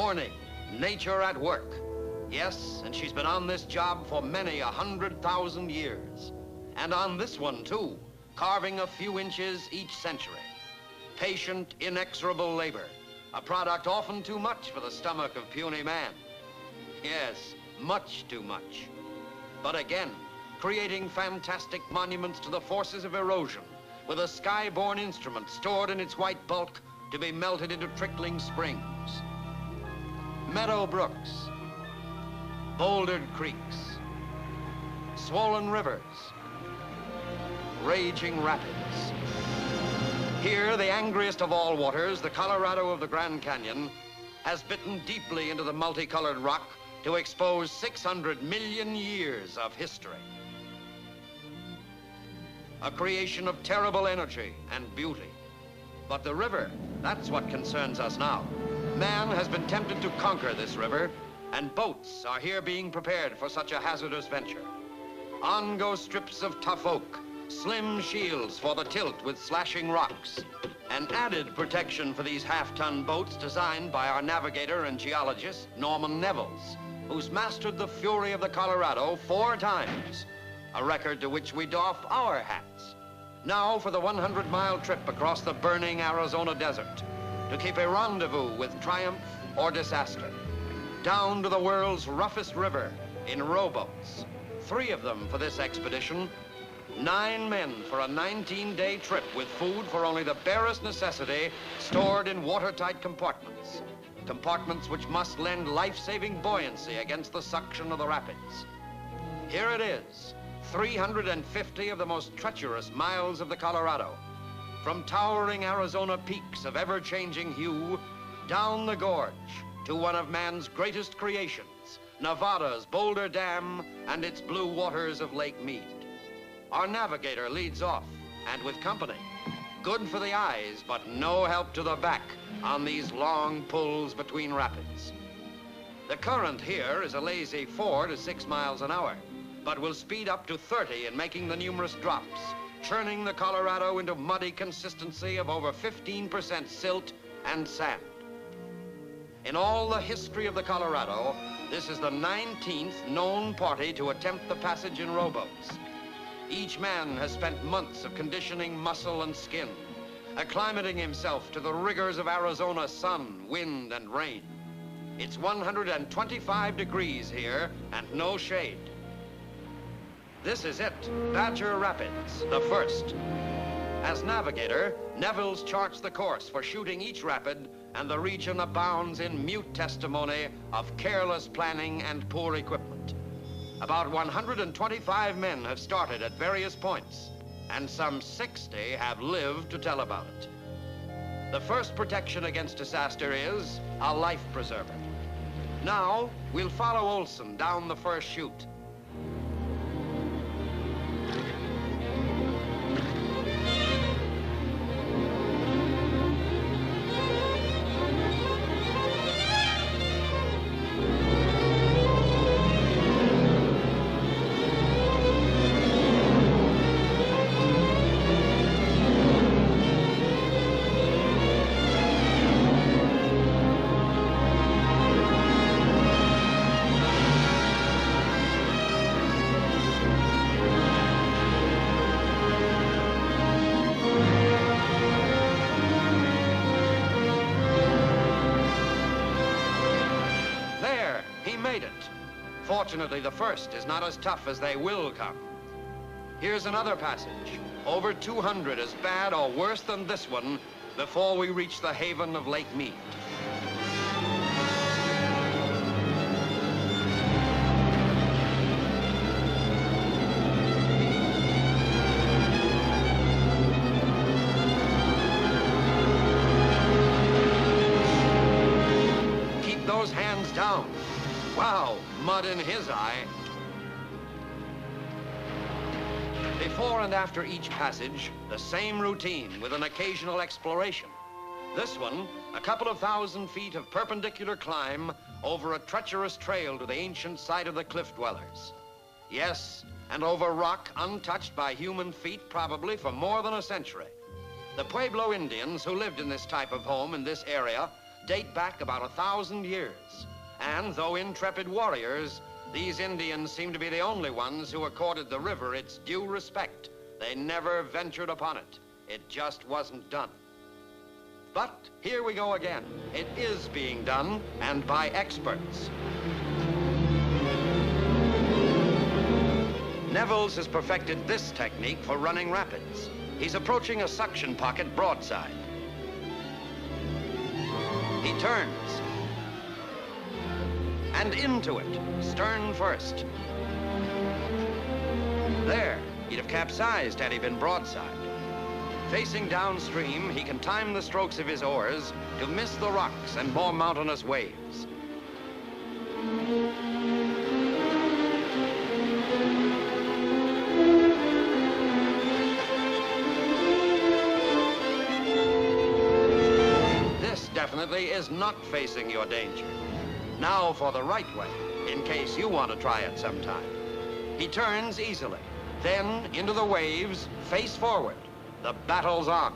Warning, nature at work. Yes, and she's been on this job for many 100,000 years. And on this one, too, carving a few inches each century. Patient, inexorable labor, a product often too much for the stomach of puny man. Yes, much too much. But again, creating fantastic monuments to the forces of erosion with a sky-borne instrument stored in its white bulk to be melted into trickling springs. Meadow brooks, bouldered creeks, swollen rivers, raging rapids. Here, the angriest of all waters, the Colorado of the Grand Canyon, has bitten deeply into the multicolored rock to expose 600 million years of history. A creation of terrible energy and beauty. But the river, that's what concerns us now. Man has been tempted to conquer this river, and boats are here being prepared for such a hazardous venture. On go strips of tough oak, slim shields for the tilt with slashing rocks, and added protection for these half-ton boats designed by our navigator and geologist, Norman Nevels, who's mastered the fury of the Colorado 4 times, a record to which we doff our hats. Now for the 100-mile trip across the burning Arizona desert to keep a rendezvous with triumph or disaster. Down to the world's roughest river in rowboats, 3 of them for this expedition, 9 men for a 19-day trip with food for only the barest necessity stored in watertight compartments. Compartments which must lend life-saving buoyancy against the suction of the rapids. Here it is, 350 of the most treacherous miles of the Colorado. From towering Arizona peaks of ever-changing hue, down the gorge to one of man's greatest creations, Nevada's Boulder Dam and its blue waters of Lake Mead. Our navigator leads off, and with company. Good for the eyes, but no help to the back on these long pulls between rapids. The current here is a lazy 4 to 6 miles an hour, but will speed up to 30 in making the numerous drops, churning the Colorado into muddy consistency of over 15% silt and sand. In all the history of the Colorado, this is the 19th known party to attempt the passage in rowboats. Each man has spent months of conditioning muscle and skin, acclimating himself to the rigors of Arizona's sun, wind, and rain. It's 125 degrees here and no shade. This is it, Badger Rapids, the first. As navigator, Nevels charts the course for shooting each rapid, and the region abounds in mute testimony of careless planning and poor equipment. About 125 men have started at various points, and some 60 have lived to tell about it. The first protection against disaster is a life preserver. Now, we'll follow Olsen down the first chute. Fortunately, the first is not as tough as they will come. Here's another passage, over 200 as bad or worse than this one, before we reach the haven of Lake Mead. Keep those hands down. Wow, mud in his eye. Before and after each passage, the same routine with an occasional exploration. This one, a couple of 1,000 feet of perpendicular climb over a treacherous trail to the ancient site of the cliff dwellers. Yes, and over rock untouched by human feet probably for more than a century. The Pueblo Indians who lived in this type of home in this area date back about 1,000 years. And though intrepid warriors, these Indians seem to be the only ones who accorded the river its due respect. They never ventured upon it. It just wasn't done. But here we go again. It is being done, and by experts. Neville's has perfected this technique for running rapids. He's approaching a suction pocket broadside. He turns. And into it, stern first. There, he'd have capsized had he been broadside. Facing downstream, he can time the strokes of his oars to miss the rocks and more mountainous waves. This definitely is not facing your danger. Now for the right way, in case you want to try it sometime. He turns easily, then into the waves, face forward. The battle's on.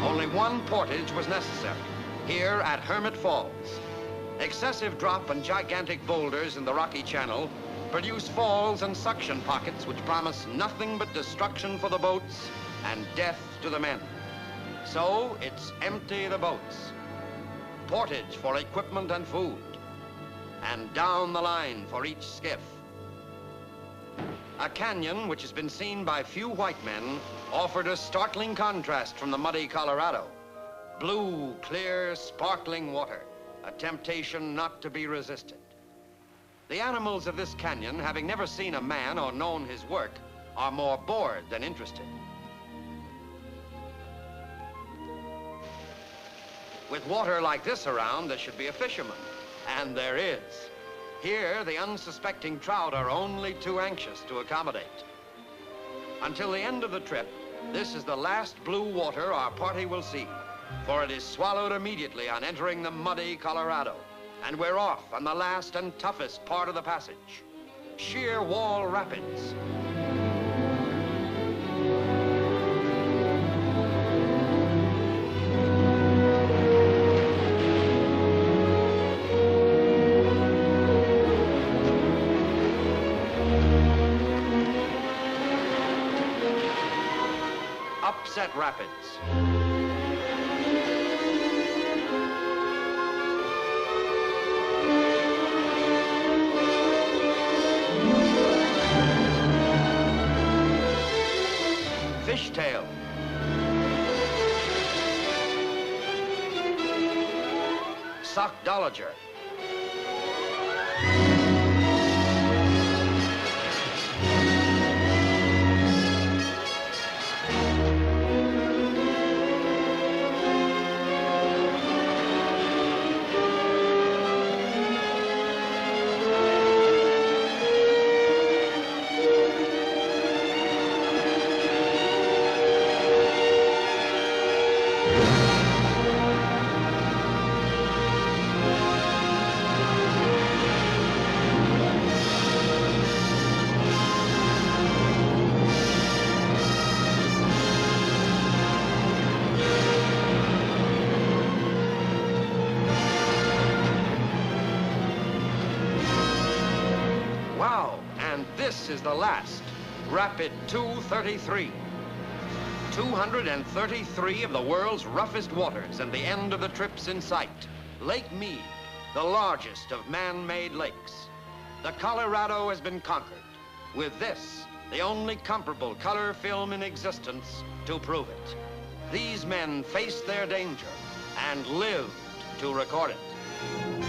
Only one portage was necessary, here at Hermit Falls. Excessive drop and gigantic boulders in the rocky channel produce falls and suction pockets which promise nothing but destruction for the boats and death to the men. So it's empty the boats, portage for equipment and food, and down the line for each skiff. A canyon which has been seen by few white men offered a startling contrast from the muddy Colorado. Blue, clear, sparkling water, a temptation not to be resisted. The animals of this canyon, having never seen a man or known his work, are more bored than interested. With water like this around, there should be a fisherman, and there is. Here, the unsuspecting trout are only too anxious to accommodate. Until the end of the trip, this is the last blue water our party will see, for it is swallowed immediately on entering the muddy Colorado. And we're off on the last and toughest part of the passage, Sheer Wall Rapids. Upset Rapids. Fishtail. Sockdolager. This is the last, Rapid 233. 233 of the world's roughest waters, and the end of the trip's in sight. Lake Mead, the largest of man-made lakes. The Colorado has been conquered, with this, the only comparable color film in existence to prove it. These men faced their danger and lived to record it.